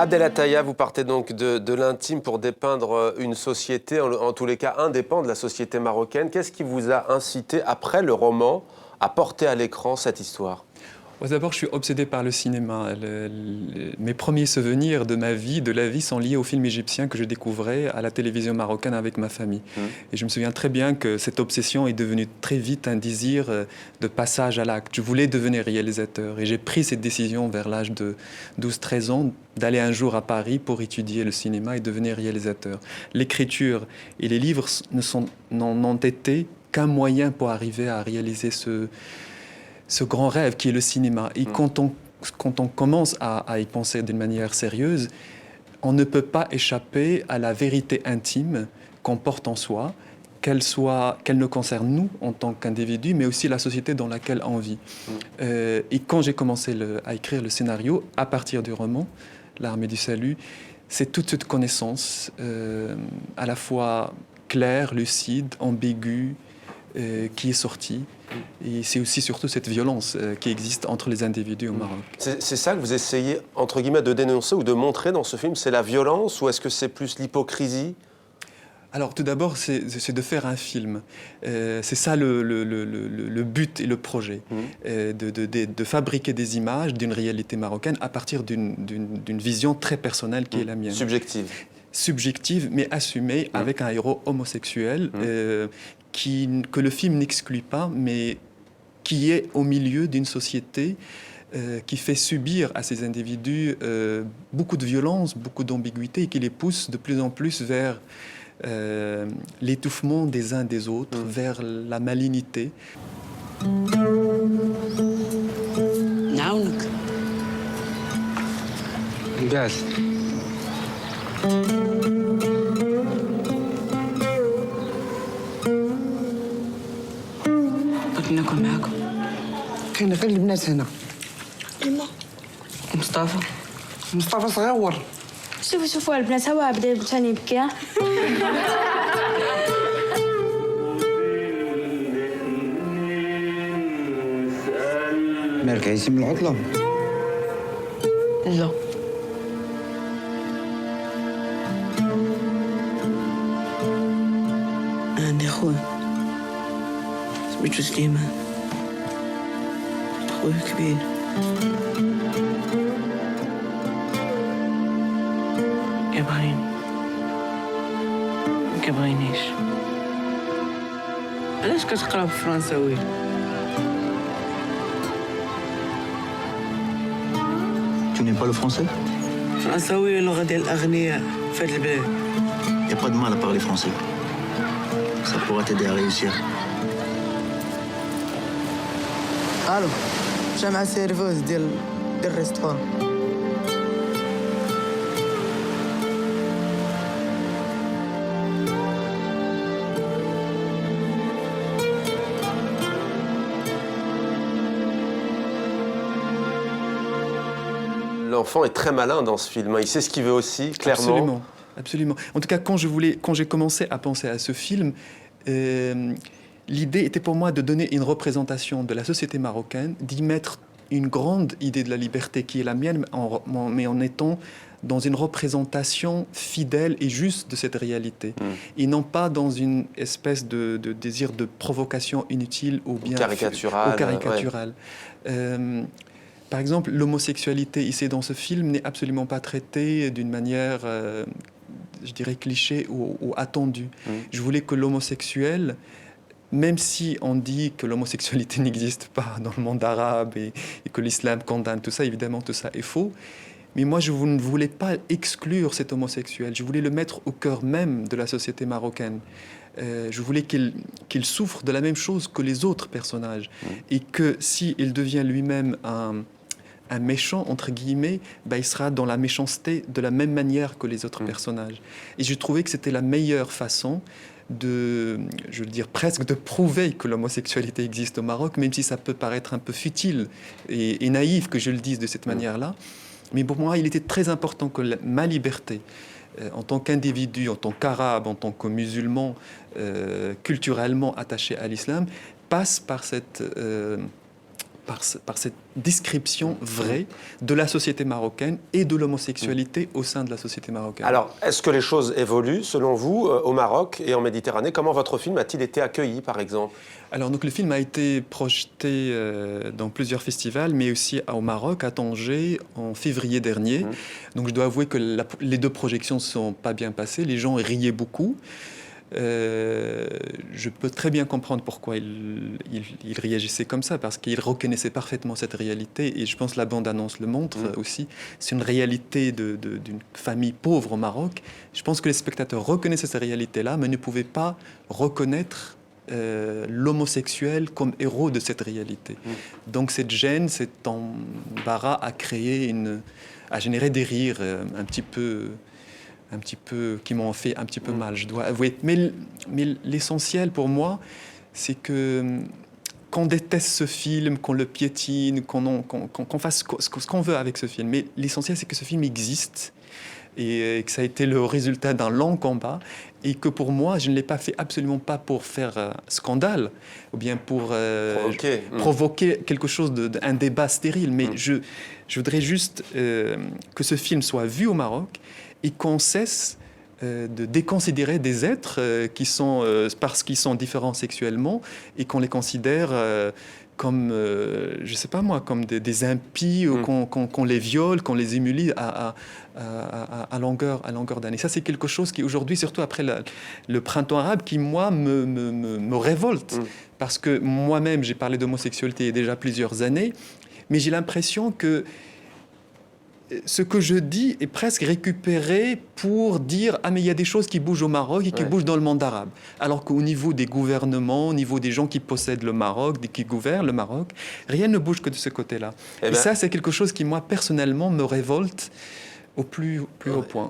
Abdel Attaya, vous partez donc de l'intime pour dépeindre une société, en tous les cas un des pans de la société marocaine. Qu'est-ce qui vous a incité, après le roman, à porter à l'écran cette histoire ? D'abord, je suis obsédé par le cinéma. Mes premiers souvenirs de ma vie, de la vie, sont liés aux films égyptiens que je découvrais à la télévision marocaine avec ma famille. Et je me souviens très bien que cette obsession est devenue très vite un désir de passage à l'acte. Je voulais devenir réalisateur et j'ai pris cette décision vers l'âge de 12-13 ans d'aller un jour à Paris pour étudier le cinéma et devenir réalisateur. L'écriture et les livres n'ont été qu'un moyen pour arriver à réaliser ce grand rêve qui est le cinéma. Et quand on commence à y penser d'une manière sérieuse, on ne peut pas échapper à la vérité intime qu'on porte en soi, qu'elle nous concerne nous en tant qu'individus, mais aussi la société dans laquelle on vit. Et quand j'ai commencé à écrire le scénario, à partir du roman, L'Armée du Salut, c'est toute cette connaissance, à la fois claire, lucide, ambiguë, qui est sortie. Et c'est aussi surtout cette violence qui existe entre les individus au Maroc. C'est ça que vous essayez, entre guillemets, de dénoncer ou de montrer dans ce film? C'est la violence ou est-ce que c'est plus l'hypocrisie? Alors tout d'abord, c'est de faire un film. C'est ça le but et le projet, de fabriquer des images d'une réalité marocaine à partir d'une vision très personnelle qui est la mienne. Subjective, mais assumée avec un héros homosexuel que le film n'exclut pas, mais qui est au milieu d'une société qui fait subir à ces individus beaucoup de violence, beaucoup d'ambiguïté et qui les pousse de plus en plus vers l'étouffement des uns des autres, vers la malignité. ناكل معاكم. كاين غير البنات هنا. لما مصطفى صغيور. شوفوا البنات هوا بدا ثاني يبكي. مالك عايشين من العطله؟ لا. عندي خويا سميتو سليمان، خويا كبير. كيبغيني ما كيبغينيش. علاش كتقرا بالفرنساوي؟ Tu n'aimes pas le français? الفرنساوي اللغة ديال الأغنياء في هاد البلاد. Il n'y a pas de mal à parler français. Ça pourra t'aider à réussir. الو جا مع السيرفوز ديال الريستوران. L'enfant est très malin dans ce film. Il sait ce qu'il veut aussi, clairement. Absolument, absolument. En tout cas, quand j'ai commencé à penser à ce film, l'idée était pour moi de donner une représentation de la société marocaine, d'y mettre une grande idée de la liberté qui est la mienne, mais en étant dans une représentation fidèle et juste de cette réalité. Et non pas dans une espèce de désir de provocation inutile ou bien caricaturale. Par exemple, l'homosexualité ici dans ce film n'est absolument pas traitée d'une manière, je dirais, cliché ou attendue. Je voulais que l'homosexuel, même si on dit que l'homosexualité n'existe pas dans le monde arabe et que l'islam condamne tout ça, évidemment tout ça est faux. Mais moi, je ne voulais pas exclure cet homosexuel. Je voulais le mettre au cœur même de la société marocaine. Je voulais qu'il souffre de la même chose que les autres personnages. Et que s'il devient lui-même un méchant, entre guillemets, il sera dans la méchanceté de la même manière que les autres personnages. Et je trouvais que c'était la meilleure façon je veux dire, presque de prouver que l'homosexualité existe au Maroc, même si ça peut paraître un peu futile et naïf que je le dise de cette manière-là. Mais pour moi, il était très important que ma liberté, en tant qu'individu, en tant qu'arabe, en tant que musulman, culturellement attaché à l'islam, passe par par cette description vraie de la société marocaine et de l'homosexualité au sein de la société marocaine. Alors, est-ce que les choses évoluent, selon vous, au Maroc et en Méditerranée? Comment votre film a-t-il été accueilli, par exemple? Alors, donc, le film a été projeté dans plusieurs festivals, mais aussi au Maroc, à Tanger, en février dernier. Donc, je dois avouer que les 2 projections ne sont pas bien passées. Les gens riaient beaucoup. Je peux très bien comprendre pourquoi il réagissait comme ça, parce qu'il reconnaissait parfaitement cette réalité, et je pense que la bande-annonce le montre aussi. C'est une réalité d'une famille pauvre au Maroc. Je pense que les spectateurs reconnaissaient cette réalité-là, mais ne pouvaient pas reconnaître l'homosexuel comme héros de cette réalité. Donc cette gêne, cet embarras a généré des rires un petit peu qui m'ont fait un petit peu mal, je dois avouer. Mais l'essentiel pour moi, c'est qu'on déteste ce film, qu'on le piétine, qu'on fasse ce qu'on veut avec ce film. Mais l'essentiel, c'est que ce film existe et que ça a été le résultat d'un long combat, et que pour moi, je ne l'ai pas fait absolument pas pour faire scandale ou bien pour provoquer quelque chose un débat stérile, mais je voudrais juste que ce film soit vu au Maroc et qu'on cesse de déconsidérer des êtres parce qu'ils sont différents sexuellement, et qu'on les considère comme, je sais pas moi, comme des impies, ou qu'on les viole, qu'on les humilie à longueur d'année. Ça, c'est quelque chose qui, aujourd'hui, surtout après le printemps arabe, qui, moi, me révolte. Parce que moi-même, j'ai parlé d'homosexualité il y a déjà plusieurs années, mais j'ai l'impression que ce que je dis est presque récupéré pour dire « Ah, mais il y a des choses qui bougent au Maroc et qui bougent dans le monde arabe ». Alors qu'au niveau des gouvernements, au niveau des gens qui possèdent le Maroc, qui gouvernent le Maroc, rien ne bouge que de ce côté-là. Et ça, c'est quelque chose qui, moi, personnellement, me révolte au plus haut point.